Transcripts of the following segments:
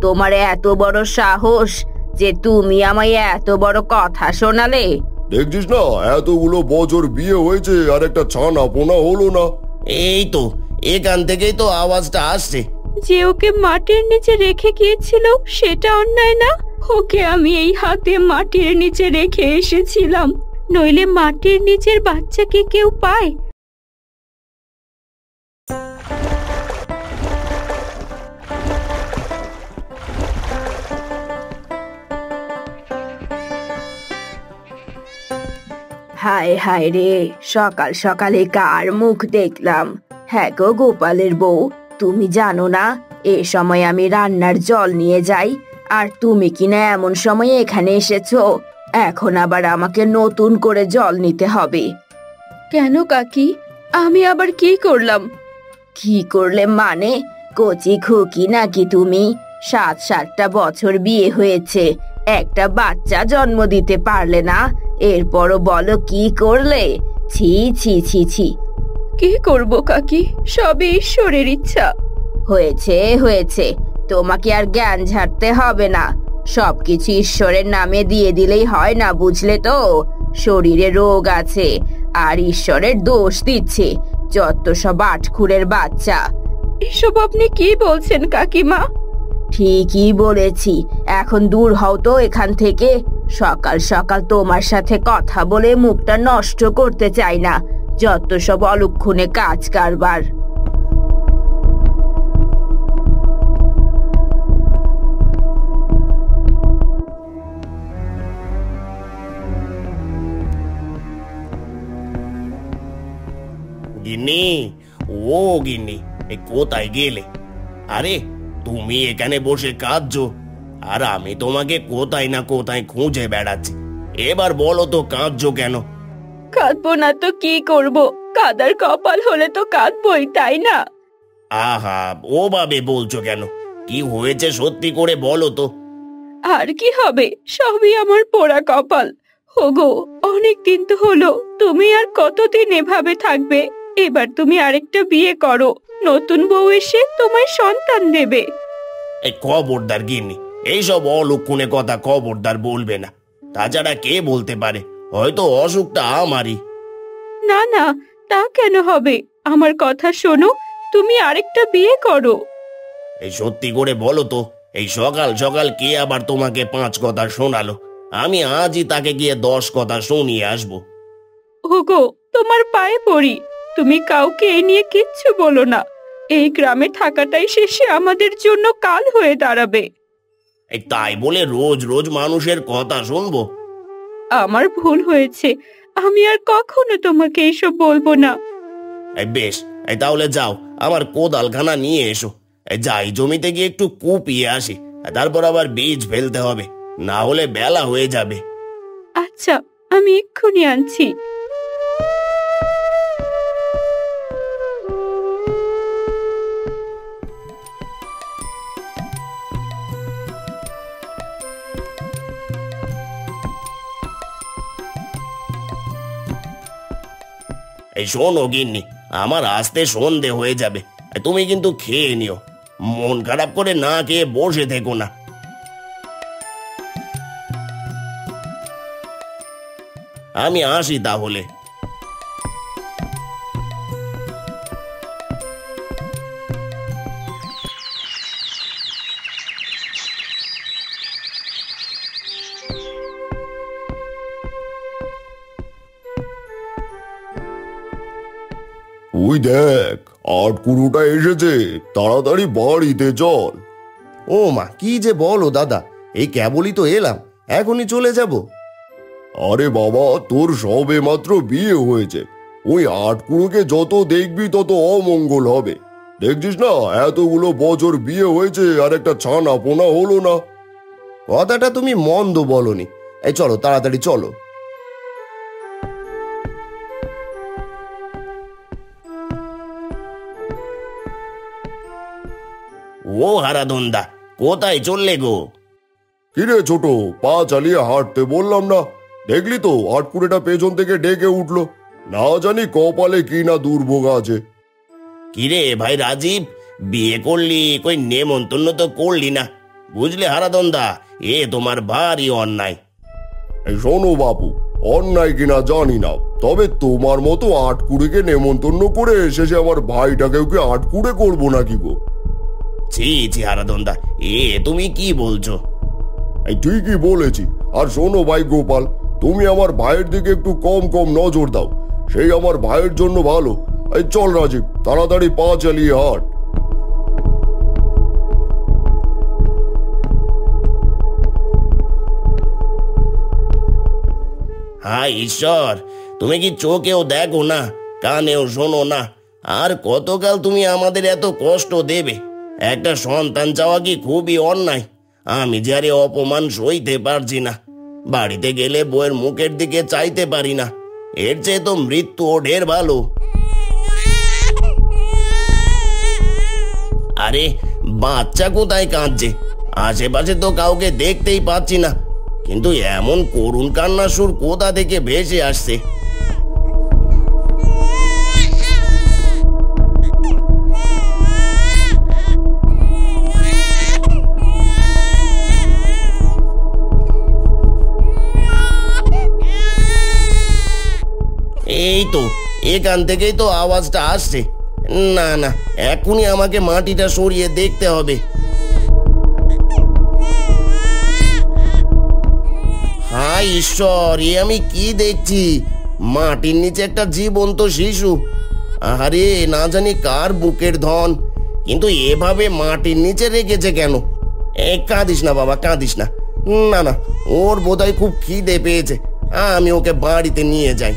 তোমার এত বড় সাহস যে তুমি আমায় এত বড় কথা শোনালে? দেখছিস না, এতগুলো বছর বিয়ে হয়েছে আর একটা ছানা পোনা হলো না। এই তো এখান থেকেই তো আওয়াজটা আসছে। যে ওকে মাটির নিচে রেখে গিয়েছিল সেটা অন্যায় না? ওকে আমি এই হাতে মাটির নিচে রেখে এসেছিলাম, নইলে মাটির নিচের বাচ্চাকে কেউ পায়? হায় হায় রে, সকাল সকালে কার মুখ দেখলাম! হ্যাঁ গো গোপালের বউ, তুমি জানো না এ সময় আমি রান্নার জল নিয়ে যাই, আর তুমি কিনা এমন সময় এখানে এসেছো। এখন আবার আমাকে নতুন করে জল নিতে হবে। কেন কাকি, আমি আবার কি করলাম? কি করলে মানে? কচি খুকি নাকি তুমি? 7-7টা বছর বিয়ে হয়েছে, একটা বাচ্চা জন্ম দিতে পারলে না, এরপরও বলো কি করলে? ছি ছি ছি ছি। কি করব কাকি, সবই ঈশ্বরের ইচ্ছা। হয়েছে হয়েছে, তোমাকে আর জ্ঞান ঝাড়তে হবে না। সবকিছু ঈশ্বরের নামে দিয়ে দিলেই হয় না, বুঝলে তো? শরীরে রোগ আছে আর ঈশ্বরের দোষ দিচ্ছে, যত সব আটখুরের বাচ্চা। এসব আপনি কি বলছেন কাকিমা? ঠিকই বলেছি, এখন দূর হও তো এখান থেকে। সকাল সকাল তোমার সাথে কথা বলে মুখটা নষ্ট করতে চাই না, যত সব অলক্ষণে কাজ কারবার। গিন্নি, ও গিন্নি, এ কোথায় গেলে? আরে তুমি এখানে বসে কাঁদছো, আর আমি তোমাকে কোথায় না কোথায় খুঁজে বেড়াচ্ছি। এবার বলো তো কাঁদছো কেন? কাঁদবো না তো কি করব? কাদার কপাল হলে তো কাঁদবই, তাই না? আহা, ওভাবে বলছো কেন? কি হয়েছে সত্যি করে বলো তো। আর কি হবে, সবই আমার পোড়া কপাল। ওগো, অনেক দিন তো হলো, তুমি আর কতদিন এভাবে থাকবে? এবার তুমি আরেকটা বিয়ে করো, নতুন বউ এসে তোমায় সন্তান দেবে। এই খবরদার গিন্নি, এইসব অলক্ষণে কথা খবরদার বলবে না। তাছাড়া কে বলতে পারে, হয়তো অসুখটা আমারই। না না, তা কেন হবে? আমার কথা শোনো, তুমি আরেকটা বিয়ে করো। এই সত্যি করে বলো তো, এই সকাল সকাল কে আবার তোমাকে 5 কথা শোনালো? আমি আজই তাকে গিয়ে 10 কথা শুনিয়ে আসবো। ওগো, তোমার পায়ে পড়ি, তুমি কাউকে এই নিয়ে কিচ্ছু বলো না। এই গ্রামে থাকাটাই শেষে আমাদের জন্য কাল হয়ে দাঁড়াবে। এই তাই বলে রোজ রোজ মানুষের কথা শুনবো? আমার ভুল হয়েছে, আমি আর কখনো তোমাকে এসব বলবো না। এই বেশ, এই তাহলে যাও, আমার কোদালখানা নিয়ে এসো। এই যাই জমিতে গিয়ে একটু কুপিয়ে আসি, তারপর আবার বীজ ফেলতে হবে, না হলে বেলা হয়ে যাবে। আচ্ছা, আমি এক্ষুনি আনছি। এই শোনো গিন্নি, আমার আসতে সন্ধে হয়ে যাবে, তুমি কিন্তু খেয়ে নিও। মন খারাপ করে না খেয়ে বসে থেকো না। আমি আসি তাহলে। ওই দেখ, আটকুড়োটা এসেছে, তাড়াতাড়ি বাড়িতে চল। ও মা, কি যে বলো দাদা, এই কেবলই তো এলাম, এখনই চলে যাব? আরে বাবা, তোর সবে মাত্র বিয়ে হয়েছে, ওই আটকুড়োকে যত দেখবি তত অমঙ্গল হবে। দেখছিস না, এতগুলো বছর বিয়ে হয়েছে আর একটা ছানা পোনা হলো না। কথাটা তুমি মন্দ বলনি। এই চলো, তাড়াতাড়ি চলো। ও হারাধন্দা, কোথায় চললে গো? কিরে ছোট, পা চালিয়ে হাঁটতে বললাম না? দেখলি তো আটকুড়েটা পেছন থেকে ডেকে উঠলো। না জানি কপালে কি না দুর্ভোগ আছে। কিরে ভাই রাজীব, বিয়ে করলি, কই নেমন্তন্ন তো করলি না? বুঝলে হারাধনদা, এ তোমার ভারী অন্যায়। এই শোনো বাপু, অন্যায় কিনা জানি না, তবে তোমার মতো আটকুড়েকে নেমন্তন্ন করে শেষে আমার ভাইটাকেও কি আটকুড়ে করবো নাকি গো? ছি ছি হারাধনদা, এ তুমি কি বলছো? এই ঠিকই বলেছি। আর শোনো ভাই গোপাল, তুমি আমার ভাইয়ের দিকে একটু কম কম নজর দাও, সেই আমার ভাইয়ের জন্য ভালো। এই চল রাজীব, তাড়াতাড়ি পা চালিয়ে হাট। হায় ঈশ্বর, তুমি কি চোখেও দেখো না, কানেও শোনো না? আর কতকাল তুমি আমাদের এত কষ্ট দেবে? একটা সন্তান চাওয়া কি খুবই অন্যায়? আমি যে আরে অপমান সইতে পারছি না। বাড়িতে গেলে বউয়ের মুখের দিকে চাইতে পারি না। এর চেয়ে তো মৃত্যু ও ঢের ভালো। আরে বাচ্চা কোথায় কাঁদছে? আশেপাশে তো কাউকে দেখতেই পাচ্ছি না, কিন্তু এমন করুণ কান্নার সুর কোথা থেকে ভেসে আসছে? এই তো, এখান থেকেই তো আওয়াজটা আসছে। না না, এখনই আমাকে মাটিটা সরিয়ে দেখতে হবে। হায় ঈশ্বর, এ আমি কি দেখছি? মাটির নিচে একটা জীবন্ত শিশু। আরে না জানি কার বুকের ধন, কিন্তু এভাবে মাটির নিচে রেখেছে কেন? কাঁদিস না বাবা, কাঁদিস না। না না, ওর বোধহয় খুব খিদে পেয়েছে, আমি ওকে বাড়িতে নিয়ে যাই।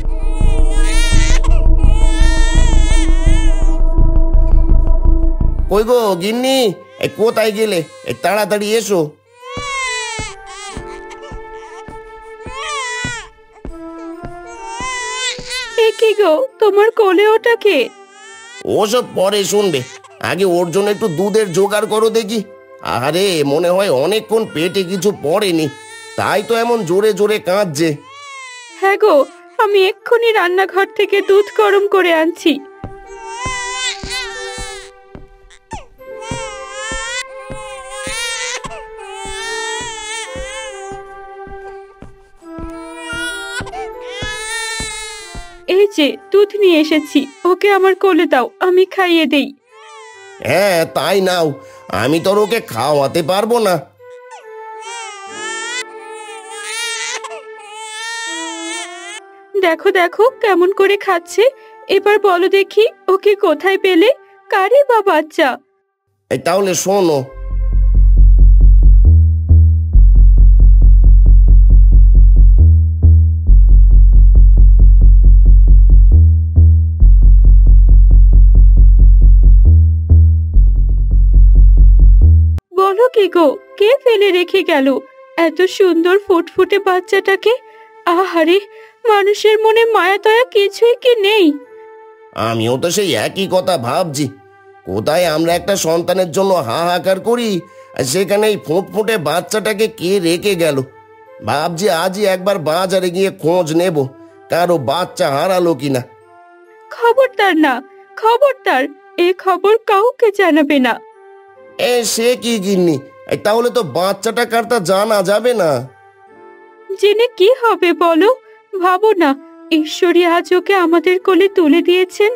কই গো গিন্নি, কোথায় গেলে? তাড়াতাড়ি এসো। কি গো, তোমার কোলে ওটা কে? ওসব পরে শুনবে, আগে ওর জন্য একটু দুধের জোগাড় করো দেখি। আরে মনে হয় অনেকক্ষণ পেটে কিছু পড়েনি, তাই তো এমন জোরে জোরে কাঁদছে। হ্যাঁ গো, আমি এক্ষুনি রান্নাঘর থেকে দুধ গরম করে আনছি। এই যে দুধ নিয়ে এসেছি, ওকে আমার কোলে দাও, আমি খাইয়ে দেই। হ্যাঁ তাই নাও, আমি তো ওকে খাওয়াতে পারবো না। দেখো দেখো কেমন করে খাচ্ছে। এবার বলো দেখি, ওকে কোথায় পেলে? কারে বা বাচ্চা? তাহলে শোনো, বলো কি গো, কে ফেলে রেখে গেল এত সুন্দর ফুটফুটে বাচ্চাটাকে? আহারে, মানুষের মনে মায়া দয়া কিছুই কি নেই? আমিও তো সেই একই কথা ভাবছি। কোথায় আমরা একটা সন্তানের জন্য হাহাকার করি, আর সেখানে এই ফুটফুটে বাচ্চাটাকে কে রেখে গেল। ভাবছি আজই একবার বাজারে গিয়ে খোঁজ নেব, কারো বাচ্চা হারালো কিনা। খবরদার না, খবরদার, এ খবর কাউকে জানাবে না। সে কি গিন্নি, তাহলে তো বাচ্চাটা কার তা জানা যাবে না। জেনে কি হবে বলো? ভাবো না, ঈশ্বরী আজ ওকে আমাদের কোলে তুলে দিয়েছেন,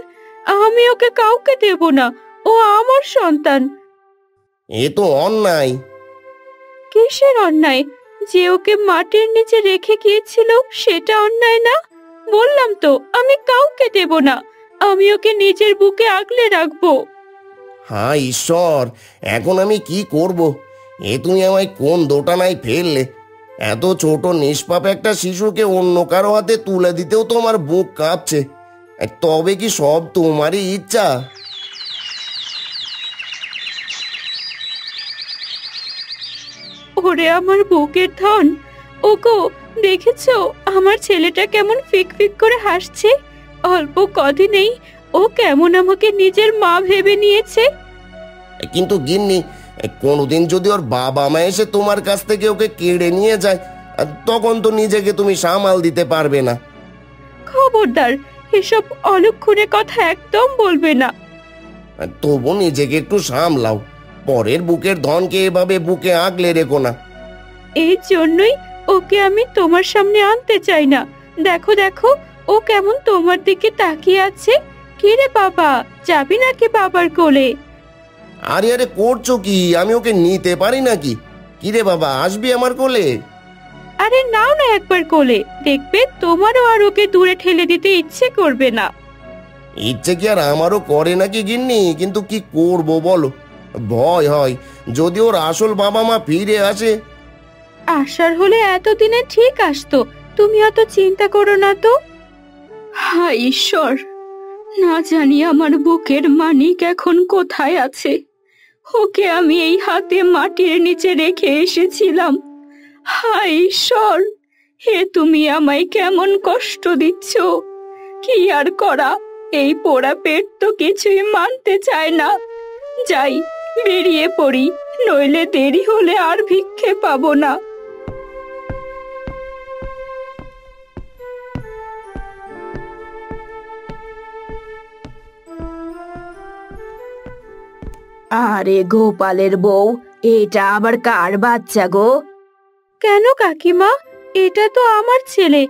আমি ওকে কাউকে দেব না, ও আমার সন্তান। এ তো অন্যায়। কিসের অন্যায়? যে ওকে মাটির নিচে রেখে গিয়েছিল সেটা অন্যায় না? বললাম তো আমি কাউকে দেব না, আমি ওকে নিজের বুকে আগলে রাখবো। হায় ঈশ্বর, এখন আমি কি করব? তুমি আমায় কোন দোটানায় ফেললে? এত ছোট নিষ্পাপ একটা শিশুকে অন্য কারো হাতে তুলে দিতেও তোমার বুক কাঁপছে। তবে কি সব তোমারই ইচ্ছা? ওরে আমার বুকের ধন, ওগো দেখেছো আমার ছেলেটা কেমন ফিক ফিক করে হাসছে? অল্প কদিনেই ও কেমন আমাকে নিজের মা ভেবে নিয়েছে। কিন্তু গিন্নি, কোনোদিন যদি ওর বাবা মা এসে তোমার কাছ থেকে ওকে কেড়ে নিয়ে যায়, তখন তো নিজেকে তুমি সামাল দিতে পারবে না। খবরদার, এসব অলক্ষণে কথা একদম বলবে না। তবু নিজেকে একটু সামলাও। পরের বুকের ধনকে এভাবে বুকে আগলে রেখো না। এই জন্যই ওকে আমি তোমার সামনে আনতে চাই না। দেখো দেখো, ও কেমন তোমার দিকে তাকিয়ে আছে। কি রে বাবা, যাবি নাকি বাবার কোলে? আরে আরে করছো কি? আমি ওকে নিতে পারি নাকি? কিরে বাবা, আসবি আমার কোলে? আরে নাও না একবার কোলে, দেখবে তোমারও আর ওকে দূরে ঠেলে দিতে ইচ্ছে করবে না। ইচ্ছে কি আর আমারও করে নাকি গিন্নি, কিন্তু কি করব বলো, ভয় হয় যদি ওর আসল বাবা মা ফিরে আসে। আসার হলে এতদিনে ঠিক আসতো, তুমি অত চিন্তা করো না তো। হায় ঈশ্বর, না জানি আমার বুকের মানিক এখন কোথায় আছে। ওকে আমি এই হাতে মাটির নিচে রেখে এসেছিলাম। হায় ঈশ্বর, হে তুমি আমায় কেমন কষ্ট দিচ্ছ। কি আর করা, এই পোড়া পেট তো কিছুই মানতে চায় না। যাই, বেরিয়ে পড়ি, নইলে দেরি হলে আর ভিক্ষে পাবো না। আরে গোপালের বউ, এটা আবার কার বাচ্চা গো? কেন কাকিমা, এটা তো আমার ছেলে।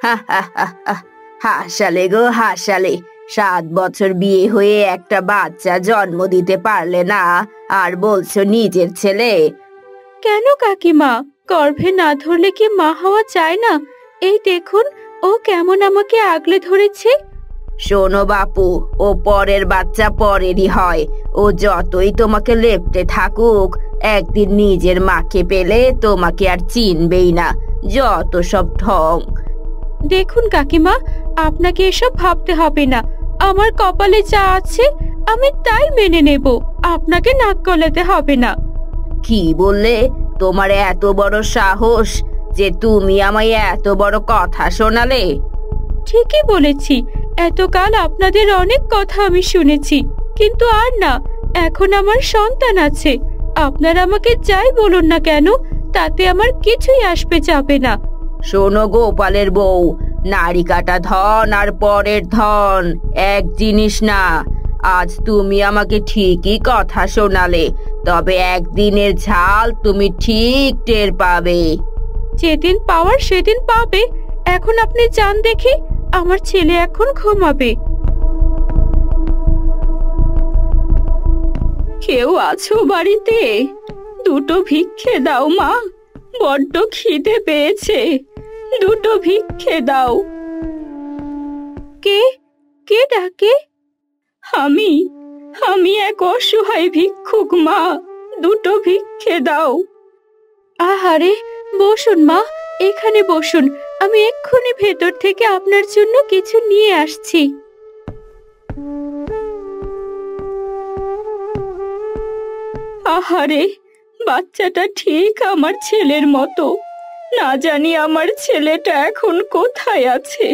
হা হা হা হা, হাসালে গো হাসালে। 7 বছর বিয়ে হয়ে একটা বাচ্চা জন্ম দিতে পারলে না, আর বলছো নিজের ছেলে? কেন কাকিমা, গর্ভে না ধরলে কি মা হওয়া যায় না? এই দেখুন, ও কেমন আমাকে আগলে ধরেছে। শোনো বাপু, ও পরের বাচ্চা পরেরই হয়। ও যতই তোমাকে লেপ্টে থাকুক, একদিন নিজের মাকে পেলে তোমাকে আর চিনবেই না। যত সব ঢং। দেখুন কাকিমা, আপনাকে এসব ভাবতে হবে না। আমার কপালে যা আছে আমি তাই মেনে নেব, আপনাকে নাক গলাতে হবে না। কি বললে? তোমার এত বড় সাহস যে তুমি আমায় এত বড় কথা শোনালে? ঠিকই বলেছি, এতকাল আপনাদের অনেক কথা আমি শুনেছি, কিন্তু আর না। এখন আমার সন্তান আছে, আপনারা আমাকে যাই বলুন না কেন, তাতে আমার কিছুই আসবে যাবে না। শোনো গোপালের বউ, নারী কাটা ধন আর পরের ধন এক জিনিস না। আজ তুমি আমাকে ঠিকই কথা শোনালে, তবে একদিনের ঝাল তুমি ঠিক টের পাবে। যেদিন পাওয়ার সেদিন পাবে। এখন আপনি যান দেখি, আমার ছেলে এখন ঘুমাবে। কেউ আছো বাড়িতে? দুটো ভিক্ষে দাও মা, বড্ড খিদে পেয়েছে। দুটো ভিক্ষে দাও। কে কে ডাকে? আমি আমি এক অসহায় ভিক্ষুক মা, দুটো ভিক্ষে দাও। আহারে, বসুন মা, এখানে বসুন, আমি এক্ষুনি ভেতর থেকে আপনার জন্য কিছু নিয়ে আসছি। আহারে, বাচ্চাটা ঠিক আমার ছেলের মতো। না জানি আমার ছেলেটা এখন কোথায় আছে।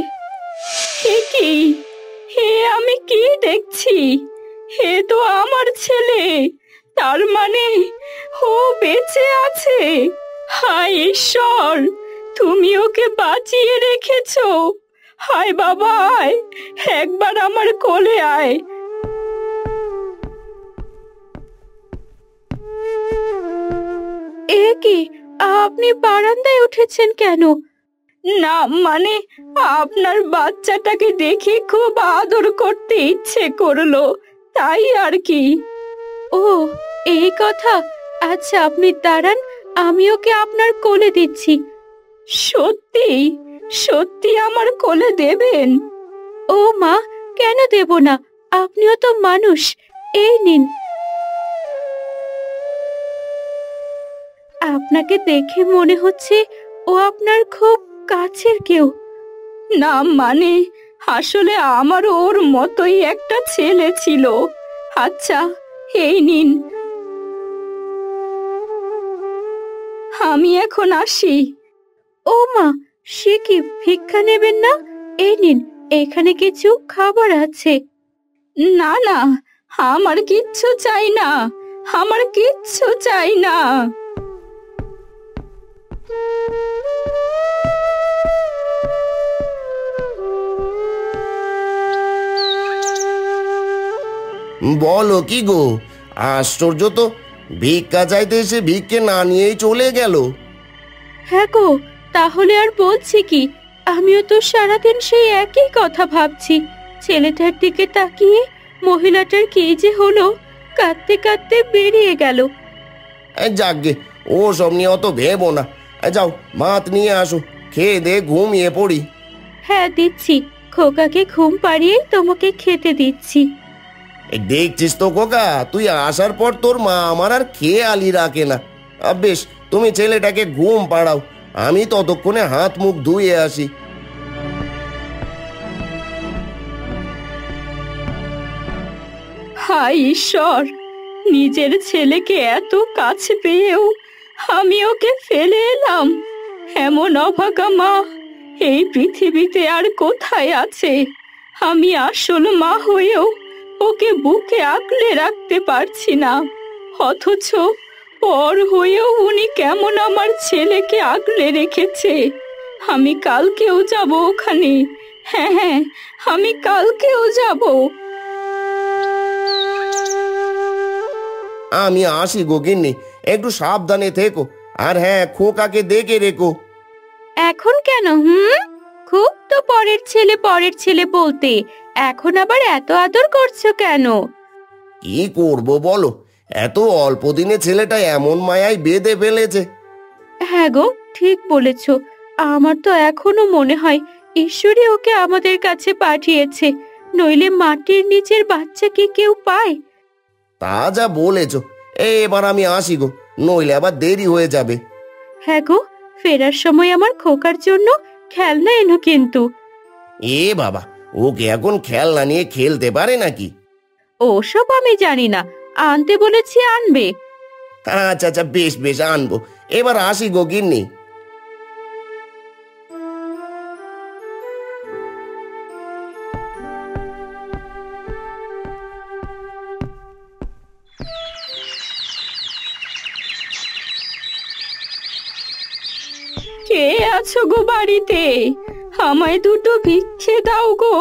হে কি, হে আমি কি দেখছি? হে তো আমার ছেলে, তার মানে ও বেঁচে আছে। হায় ঈশ্বর, তুমি ওকে বাঁচিয়ে রেখেছো। হায় বাবা, আয়, একবার আমার কোলে আয়। এ কি, আপনি বারান্দায় উঠেছেন কেন? না মানে, আপনার বাচ্চাটাকে দেখে খুব আদর করতে ইচ্ছে করলো, তাই আর কি। ও, এই কথা। আচ্ছা আপনি দাঁড়ান, আমি ওকে আপনার কোলে দিচ্ছি। সত্যি সত্যি আমার কোলে দেবেন? ও মা, কেন দেব না, আপনিও তো মানুষ। এই নিন। আপনাকে দেখে মনে হচ্ছে ও আপনার খুব কাছের কেউ। না মানে, আসলে আমার ওর মতোই একটা ছেলে ছিল। আচ্ছা, এই নিন। আমি এখন আসি। ও মা, সে কি, ভিক্ষা নেবেন না? এই নিন, এখানে কিছু খাবার আছে। না না, আমার কিচ্ছু চাই না, আমার কিচ্ছু চাই না। বলো কি গো, আশ্চর্য তো, ভিক্ষা চাইতে এসে ভিক্ষে না নিয়েই চলে গেল। হ্যাঁ গো, তাহলে আর বলছি কি, আমিও তো সারাদিন সেই একই কথা ভাবছি। ছেলেটার দিকে তাকিয়ে মহিলাটার কি যে হলো, কাঁদতে কাঁদতে বেরিয়ে গেল। যাকগে, ও সব নিয়ে অত ভেবো না। যাও ভাত নিয়ে আসো, খেয়ে দে ঘুমিয়ে পড়ি। হ্যাঁ দিচ্ছি, খোকাকে ঘুম পাড়িয়ে তোমাকে খেতে দিচ্ছি। দেখছিস তো খোকা, তুই আসার পর তোর মা আমার আর খেয়ালই রাখে না। বেশ, তুমি ছেলেটাকে ঘুম পাড়াও, আমি ততক্ষণে হাত মুখ ধুয়ে আসি। হায় ঈশ্বর, নিজের ছেলেকে এত কাছে পেয়েও আমি ওকে ফেলে এলাম। এমন অভাগা মা এই পৃথিবীতে আর কোথায় আছে? আমি আসল মা হয়েও ওকে বুকে আঁকড়ে রাখতে পারছি না, অথচ পর হয়েও উনি কেমন আমার ছেলেকে আঁকড়ে রেখেছে। আমি কালকেও যাব ওখানে, হ্যাঁ হ্যাঁ, আমি কালকেও যাব। আমি আসি গো গিন্নি, একটু সাবধানে থেকো, আর হ্যাঁ, খোকাকে দেখে রেখো। এখন কেন? খুব তো পরের ছেলে বলতে, এখন আবার এত আদর করছো কেন? কি করব বলো, এত অল্প দিনে ছেলেটা এমন মায়ায় বেঁধে ফেলেছে। হ্যাঁ গো, ঠিক বলেছ। আমার তো এখনো মনে হয় ঈশ্বরই ওকে আমাদের কাছে পাঠিয়েছে, নইলে মাটির নিচের বাচ্চা কি কেউ পায়? তা যা বলেছ। এবার আমি আসি গো, নইলে আবার দেরি হয়ে যাবে। হ্যাঁ গো, ফেরার সময় আমার খোকার জন্য খেলনা এনো কিন্তু। এ বাবা, ওকে এখন খেলনা নিয়ে খেলতে পারে নাকি? ওসব আমি জানি না, আনতে বলেছি আনবে। আচ্ছা আচ্ছা, বেশ বেশ, আনবো। এবার আসি গো গিন্নি। কে আছো গো বাড়িতে? আমায় দুটো ভিক্ষে দাও গো।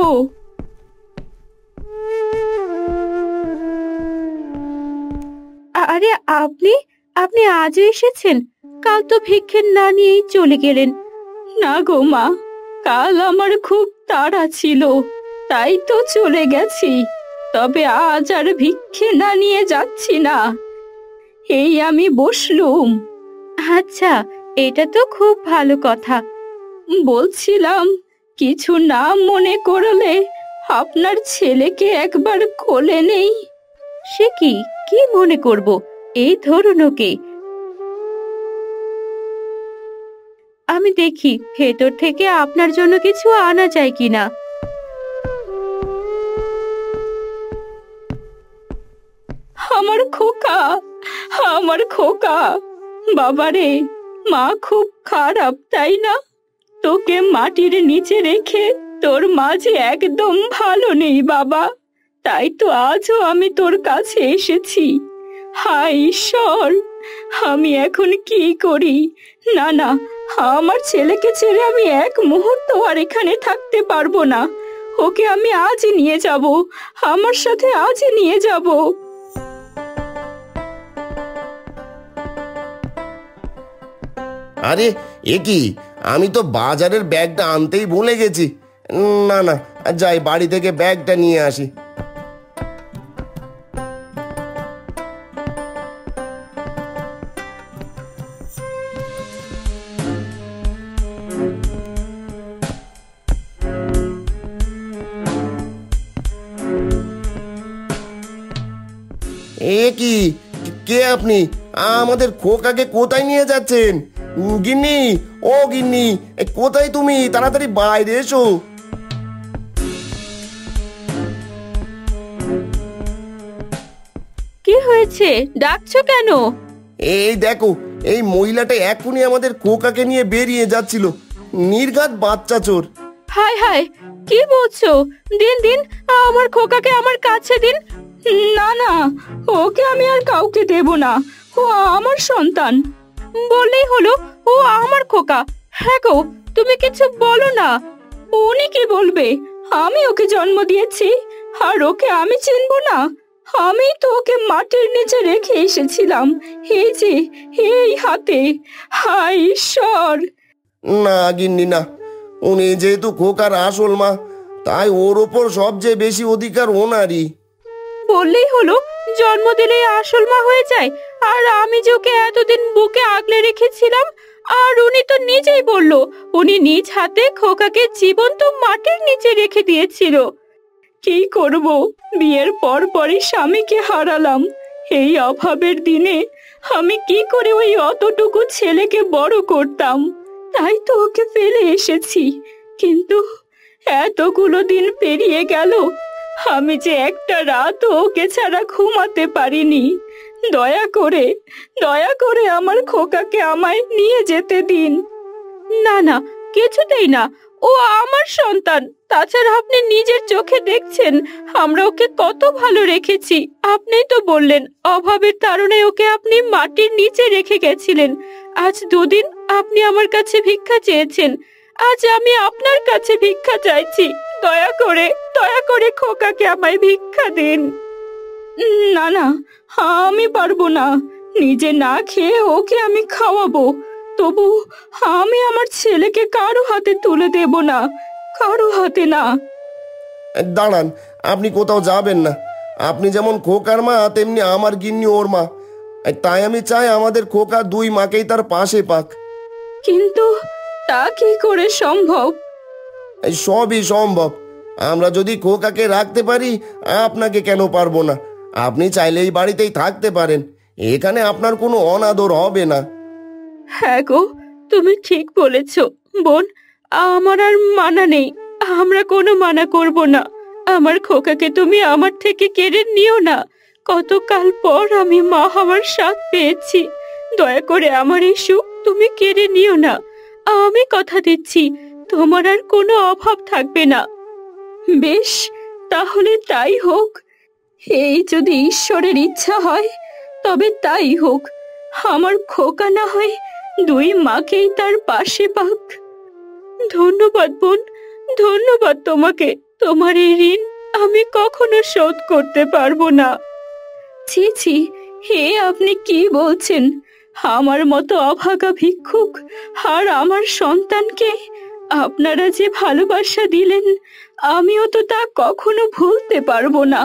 আরে আপনি আপনি আজও এসেছেন? কাল তো ভিক্ষে না নিয়েই চলে গেলেন। না গো মা, কাল আমার খুব তাড়া ছিল, তাই তো চলে গেছি। তবে আজ আর ভিক্ষে না নিয়ে যাচ্ছি না, এই আমি বসলুম। আচ্ছা, এটা তো খুব ভালো কথা। বলছিলাম, কিছু না মনে করলে আপনার ছেলেকে একবার কোলে নেই। সে কি, কি মনে করব? এই ধরুন ওকে। আমি দেখি ভেতর থেকে আপনার জন্য কিছু আনা যায় কিনা। আমার খোকা, আমার খোকা। বাবারে, মা খুব খারাপ তাই না? তোকে মাটির নিচে রেখে তোর মাঝে একদম ভালো নেই বাবা, তাই তো আজও আমি তোর কাছে এসেছি। হায় ঈশ্বর, আমি এখন কি করি? না না, আমার ছেলেকে ছেড়ে আমি এক মুহূর্ত আর এখানে থাকতে পারবো না। ওকে আমি আজই নিয়ে যাব, আমার সাথে আজই নিয়ে যাব। আরে এ কি, আমি তো বাজারের ব্যাগটা আনতেই ভুলে গেছি। না না, যাই বাড়ি থেকে ব্যাগটা নিয়ে আসি। এ কি, কে আপনি? আমাদের খোকাকে কোথায় নিয়ে যাচ্ছেন? গিন্নি, ও গিন্নি, কোথায় তুমি? তাড়াতাড়ি বাইরে এসো। কি হয়েছে, ডাকছো কেন? এই দেখো, এই মহিলাটা এখনই আমাদের খোকাকে নিয়ে বেরিয়ে যাচ্ছিল। নির্ঘাত বাচ্চা চোর। হায় হায়, কি বলছো? দিন দিন আমার খোকাকে আমার কাছে দিন। না না, ওকে আমি আর কাউকে দেব না, ও আমার সন্তান। বললেই হলো ও আমার খোকা। হ্যাঁ গো, তুমি কিছু বলো না। উনি কি বলবে? আমি ওকে জন্ম দিয়েছি, আর ওকে আমি চিনবো না? আমি তো ওকে মাটির নিচে রেখে এসেছিলাম, এই যে এই হাতে। হায় ঈশ্বর! না গিন্নি না, উনি যেহেতু খোকার আসল মা, তাই ওর ওপর সবচেয়ে বেশি অধিকার ওনারই। বললেই হলো, জন্ম দিলেই আসল মা হয়ে যায়। আর আমি যে ওকে এতদিন বুকে আগলে রেখেছিলাম, আর উনি তো নিজেই বলল উনি নিজ হাতে খোকাকে জীবন্ত মাটির নিচে রেখে দিয়েছিল। কি করব, বিয়ের পর পরই স্বামীকে হারালাম। এই অভাবের দিনে আমি কি করে ওই অতটুকু ছেলেকে বড় করতাম? তাই তো ওকে ফেলে এসেছি। কিন্তু এতগুলো দিন পেরিয়ে গেল, আমি যে একটা রাত ওকে ছাড়া ঘুমাতে পারিনি। দয়া করে আমার খোকাকে আমায় নিয়ে যেতে দিন। না না, কিছুতেই না, ও আমার সন্তান। তাছাড়া আপনি নিজের চোখে দেখছেন আমরা ওকে কত ভালো রেখেছি। আপনিই তো বললেন অভাবের তাড়নায় ওকে আপনি মাটির নিচে রেখে গেছিলেন। আজ দুদিন আপনি আমার কাছে ভিক্ষা চেয়েছেন, আজ আমি আপনার কাছে ভিক্ষা চাইছি। দয়া করে খোকাকে আমায় ভিক্ষা দিন। না না, আমি পারবো না। নিজে না খেয়ে ওকে আমি খাওয়াবো, তবু আমি আমার ছেলেকে কারো হাতে তুলে দেব না, কারো হাতে না। দাঁড়ান, আপনি কোথাও যাবেন না। আপনি যেমন খোকার মা, তেমনি আমার গিন্নি ওর মা। তাই আমি চাই আমাদের খোকা দুই মাকেই তার পাশে পাক। কিন্তু তা কি করে সম্ভব? সবই সম্ভব। আমরা যদি খোকাকে রাখতে পারি, আপনাকে কেন পারবো না? আপনি চাইলে এই বাড়িতেই থাকতে পারেন, এখানে আপনার কোনো অনাদর হবে না। হ্যাঁ গো, তুমি ঠিক বলেছ বোন। আমার আর মানা নেই, আমরা কোনো মানা করব না। আমার খোকাকে তুমি আমার থেকে কেড়ে নিও না। কতকাল পর আমি মা হওয়ার স্বাদ পেয়েছি। দয়া করে আমার এই সুখ তুমি কেড়ে নিও না। আমি কথা দিচ্ছি, তোমার আর কোনো অভাব থাকবে না। বেশ, তাহলে তাই হোক। এই যদি ঈশ্বরের ইচ্ছা হয়, তবে তাই হোক। আমার খোকা না হয় দুই মাকেই তার পাশে পাক। ধন্যবাদ বোন, ধন্যবাদ তোমাকে। তোমার এই ঋণ আমি কখনো শোধ করতে পারবো না। ছি ছি, হে আপনি কি বলছেন? আমার মতো অভাগা ভিক্ষুক আর আমার সন্তানকে আপনারা যে ভালোবাসা দিলেন, আমিও তো তা কখনো ভুলতে পারবো না।